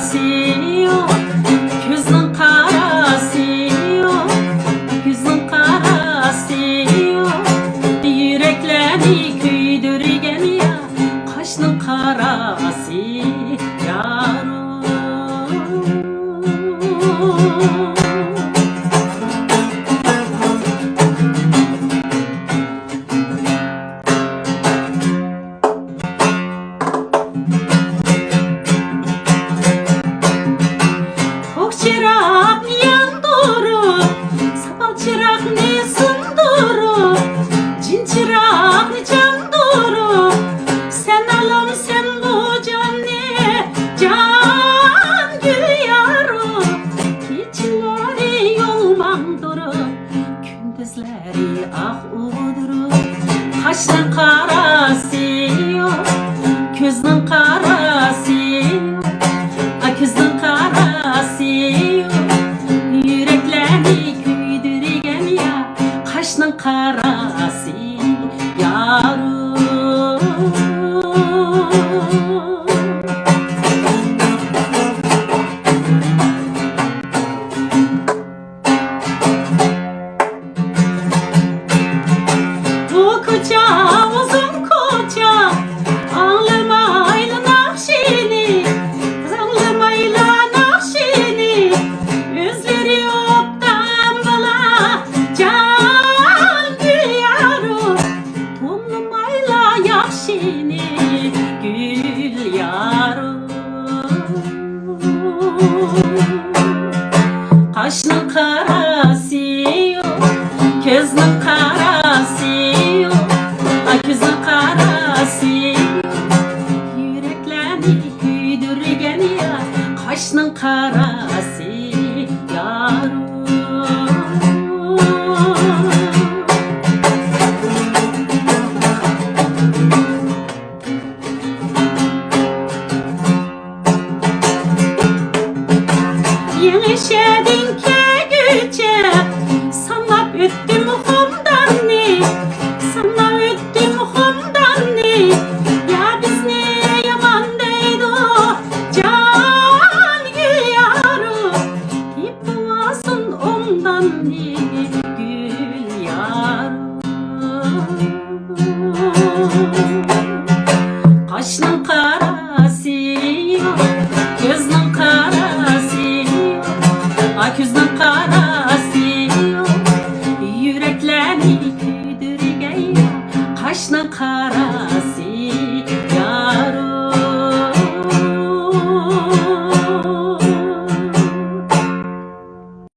karası yok, gözün karası yok, gözün karası yok. Yüreklerini küydürgen ya, kaşının karası yarım. Çırak yandırır, sabah çırak ne sındırır, cin çırak ne candırır. Sen alım sen bu can ne can gül yarım. Geceleri yol mandırır, gündüzleri ah udurur. Kaşın karası yok, gözün karası yok, gözün karası yok. Yüreklerini küydürgen ya, kaşının karası yarım. Bu koca uzun koca ağlamayla nakşini, ağlamayla nakşini, özleri yoktan bala can gül yarım. Tomlamayla yakşini gül yarım. Kaşının karası yok, gözünün karası yok, gözün karası yok. Yüreklerini küydürgen ya, kaşının karası yarım. Yeşedin kegüce, sana öttüm humdan ne, sana öttüm humdan ne. Ya biz ne yaman deydi o can gül yarım. Hep boğazın ondan ne gül yarım. Kaşının karası yok, gözünün karası yok, gözün karası yok. Yüreklerini küydürgen ya, kaşının karası